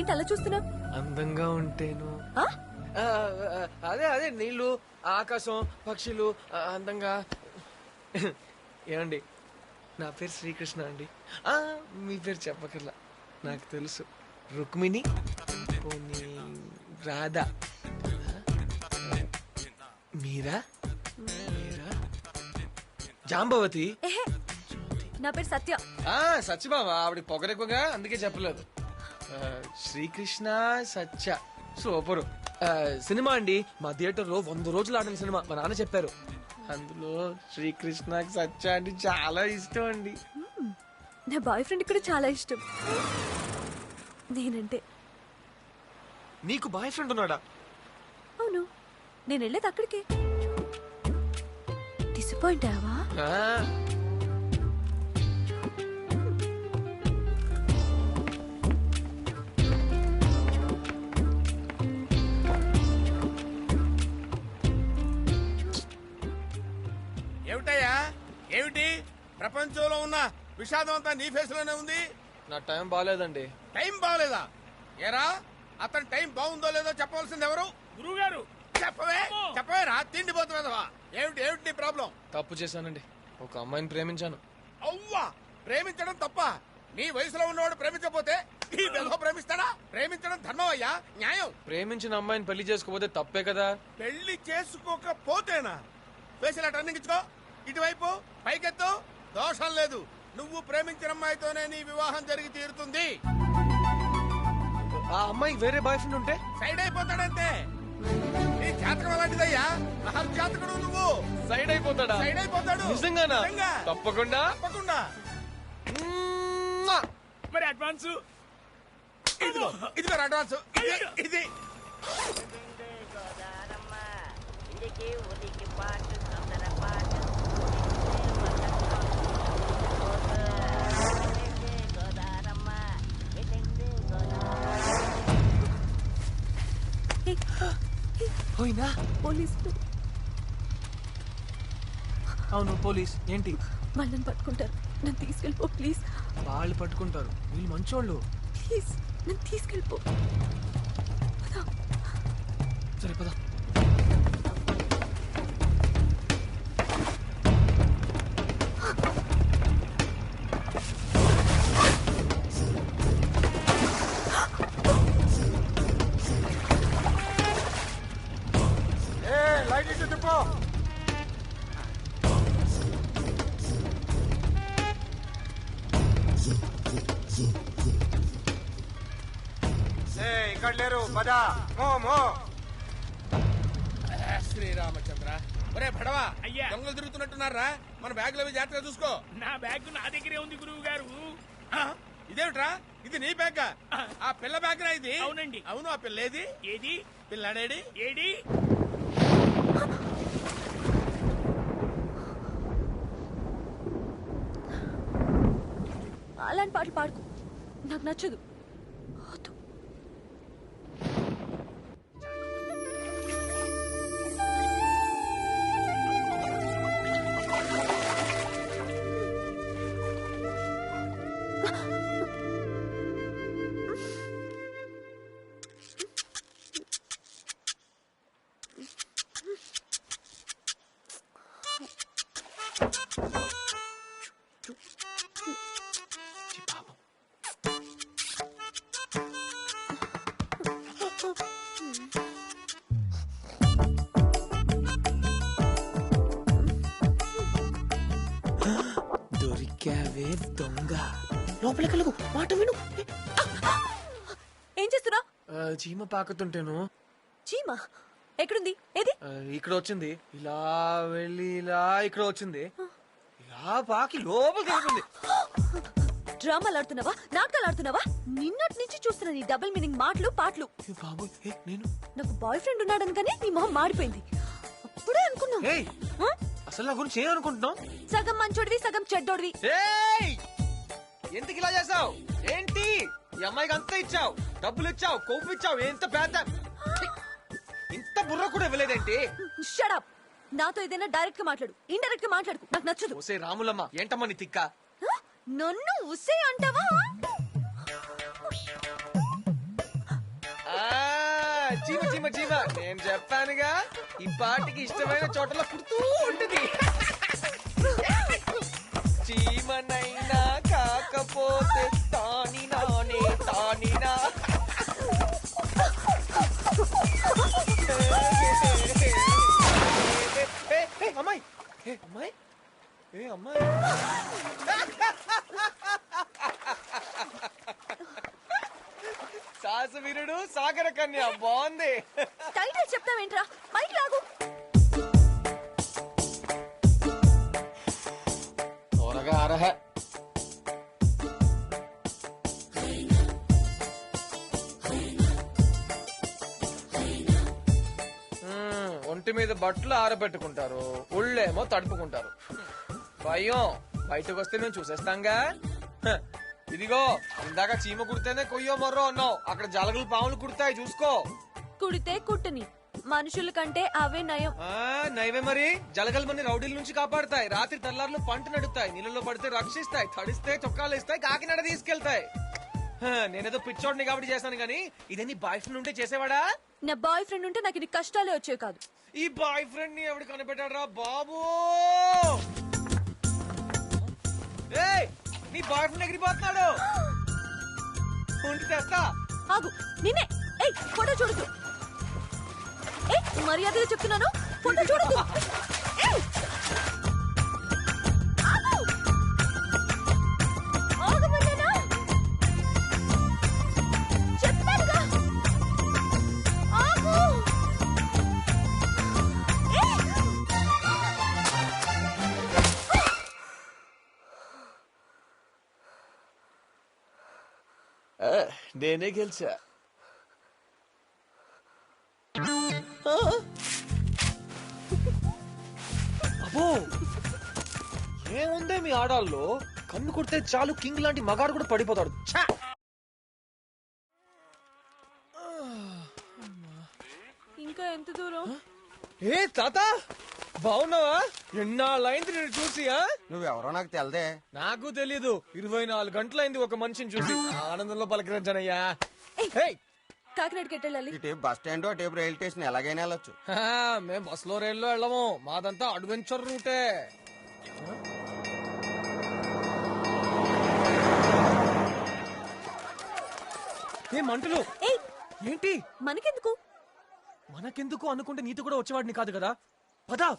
ఏంటి అలా చూస్తున్నావు? అందంగా ఉంటేను. అదే అదే నీళ్లు, ఆకాశం, పక్షులు అందంగా. ఏమండి, నా పేరు శ్రీకృష్ణ అండి. మీ పేరు చెప్పకర్లా, నాకు తెలుసు. రుక్మిణి, పోనీ రాధా, మీరా, మీరా, జాంబవతి. నా పేరు సత్య. సత్యబాబా, ఆవిడ పొగరెక్కువగా, అందుకే చెప్పలేదు. శ్రీకృష్ణ సత్య, సూపరు. సినిమా అండి, మా థియేటర్ లో 100 రోజులు ఆడిన సినిమా. మా నాన్న చెప్పారు, అందులో శ్రీకృష్ణ సత్య అంటే చాలా ఇష్టం అండి. నా బాయ్ ఫ్రెండ్ కూడా చాలా ఇష్టం. నేనంటే. నీకు బాయ్ ఫ్రెండ్ ఉన్నాడా? అవును, నేను వెళ్ళేది అక్కడికి. డిసప్పాయింట్ అయ్యావా? ఏమిటయ్యా, ఏమిటి? ప్రపంచంలో ఉన్న విషాదం అంతా నీ ఫేస్ లోనే ఉంది. నా టైం బాగాలేదండి. టైం బాగలేదా? ఏరా, అతని టైం బాగుందో లేదో చెప్పవలసింది ఎవరు? గురువుగారు. చెప్పవే, చెప్పవే రా, తిండిపోతున్నదవా. ఏమిటి ఏమిటి నీ ప్రాబ్లం? తప్పు చేశానండి, ఒక అమ్మాయిని ప్రేమించాను. అవ్వా, ప్రేమించడం తప్ప? నీ వయసులో ఉన్నవాడు ప్రేమించకపోతే ఈ వెధవ ప్రేమిస్తాడా? ప్రేమించడం ధర్మం అయ్యా, న్యాయం. ప్రేమించిన అమ్మాయిని పెళ్లి చేసుకోకపోతే తప్పే కదా. పెళ్లి చేసుకోకపోతేనా? ఫేస్ ఇలా టర్నింగ్ ఇచ్చుకో, ఇటువైపు పైకెత్తు. దోషం లేదు, నువ్వు ప్రేమించిన అమ్మాయితోనే నీ వివాహం జరిగి తీరుతుంది. ఆ అమ్మాయికి వేరే బాయ్ ఫ్రెండ్ ఉంటే సైడ్ అయిపోతాడంతే. నీ జాతకం అలాంటిదయ్యా, మహర్జాతకుడు నువ్వు. సైడ్ అయిపోతాడా? సైడ్ అయిపోతాడు. నిజంగానా? తప్పకుండా తప్పకుండా. మరి అడ్వాన్స్ ఇదిగో, ఇదిగో అడ్వాన్స్. ఇది పోయినా? పోలీసులు. అవును, పోలీస్. ఏంటి? వాళ్ళని పట్టుకుంటారు, నన్ను తీసుకెళ్ళిపో ప్లీజ్. వాళ్ళు పట్టుకుంటారు, వీళ్ళు మంచోళ్ళు. ప్లీజ్ నన్ను తీసుకెళ్ళిపో. సరే పద. లైట్ ఇచ్చి తిప్పో. ఇక్కడ లేరు, పద. శ్రీరామచంద్ర, ఒరే భడవా, అయ్యా, దొంగలు తిరుగుతున్నట్టున్నారా? మన బ్యాగ్ లో జాగ్రత్తగా చూసుకో. నా బ్యాగ్ నా దగ్గరే ఉంది గురువు గారు. ఇదేమిట్రా, ఇది నీ బ్యాగ్? ఆ పిల్ల బ్యాగ్ రా ఇది. అవునండి. అవును, ఆ పిల్ల ఏది? ఏది? పిల్లడేడి? ఏడి? అలాంటి పాటలు పాడుకో, నాకు నచ్చదు. దొరికావే దొంగ. లోపలికి వెళ్ళకు, మాట విను. ఏం చేస్తున్నా? చీమ పాకుతుంటేను. చీమ ఎక్కడుంది? ఏది? ఇక్కడ వచ్చింది, ఇలా వెళ్ళి ఇలా ఇక్కడ వచ్చింది, ఇలా పాకి లోపలికి వెళ్తుంది. డ్రామాలు ఆడుతున్నావా, నాటకాలు ఆడుతున్నావా? నిన్నటి నుంచి చూస్తున్నా నీ డబుల్ మీనింగ్ మాటలు పాటలు. బాబు, నేను నాకు బాయ్ ఫ్రెండ్ ఉన్నాడని కానీ నీ మొహం మాడిపోయింది. అప్పుడే అనుకున్నా. అసలు నా గురించి ఏమనుకుంటున్నావు? సగం మంచోడివి, సగం చెడ్డోడివి. ఎందుకు ఇలా చేసావు? ఏంటి ఈ అమ్మాయికి అంతా ఇచ్చావు, డబ్బులు ఇచ్చావు, కొవ్వు ఇచ్చావు, ఎంత పెద్ద, ఇంత బుర్ర కూడా ఇవ్వలేదేంటి? Shut up. నాతో ఏదైనా డైరెక్ట్ గా మాట్లాడు, ఇండైరెక్ట్ గా మాట్లాడు, నాకు నచ్చదు. ఓసే రాములమ్మ, ఏంటమ్మా నీ తిక్క? నన్ను ఉసే అంటావా? చీమ నేను చెప్పానుగా ఈ పాటికి ఇష్టమైన చోటలో పుడుతూ ఉంటుంది చీమనైనా కాకపోతే తాని నానే తానినా అమ్మాయి అమ్మాయి అమ్మాయి సాహసవీరుడు సాగర కన్య బాగుంది టైటిల్ చెప్తావేంట్రా పైకి లాగు త్వరగా అర్హ ఒంటి మీద బట్టలు ఆరబెట్టుకుంటారు ఒళ్ళేమో తడుపుకుంటారు భయం బయటకు వస్తే మేము చూసేస్తాంగా హ, ఇదిగో ఇందాక చీమ కుడితేనే కొయ్యో మొర్రో అన్నావు అక్కడ జలగలు పాములు కుడతాయి చూసుకో కుడితే కుట్టని మనుషుల కంటే అవే నయం నైవే మరి జలగలు మన రౌడీల నుంచి కాపాడతాయి రాత్రి తెల్లార్లు పంట నడుతాయి నీళ్ళలో పడితే రక్షిస్తాయి తడిస్తే చొక్కాలు ఇస్తాయి కాకినాడ తీసుకెళ్తాయి హ, నేనేదో పిచ్చోడిని కాబట్టి చేశాను గానీ ఇదే నీ బాయ్ ఫ్రెండ్ ఉంటే చేసేవాడా నా బాయ్ ఫ్రెండ్ ఉంటే నాకు ఇది కష్టాలే వచ్చేవి కాదు ఈ బాయ్ ఫ్రెండ్ ని ఎవడు కనిపెట్టాడ్రా బాబు ఏయ్ నీ బాయ్ ఫ్రెండ్ ఎగిరిపోతున్నాడు ఉండి తెస్తా ఆగు నిన్నే ఏయ్ ఫోటో చూడదు ఏయ్ మర్యాదగా చెప్తున్నాను ఫోటో చూడదు ఏయ్ ఆగు ఆగమన్నానా చెప్పానుగా ఆగు ఏయ్ నేనే గెలిచా అబ్బో ఏముందే మీ ఆడాల్లో కన్ను కొడితే చాలు కింగ్ లాంటి మగాడు కూడా పడిపోతాడు ఛా! ఇంకా ఎంత దూరం ఏ తాత బాగున్నావా ఎన్నాళ్ళైంది నేను చూసి నువ్వెవరో నాకు తెలదే. నాకు తెలీదు 24 గంటలైంది ఒక మనిషిని చూసి ఆనందంలో పలకరించానయ్యా ఏయ్! కాకినాడకి ఎట్టెళ్ళాలి ఇటు బస్ స్టాండ్ అటు రైల్ స్టేషన్ ఎలాగైనా వెళ్ళొచ్చు. హా, మేం బస్సులో రైల్లో వెళ్ళము మాదంతా అడ్వెంచర్ రూటే ఏ మంటలు ఏయ్ ఏంటి మనకెందుకు మనకెందుకు అనుకుంటే నీతో కూడా వచ్చేవాడిని కాదు కదా పదా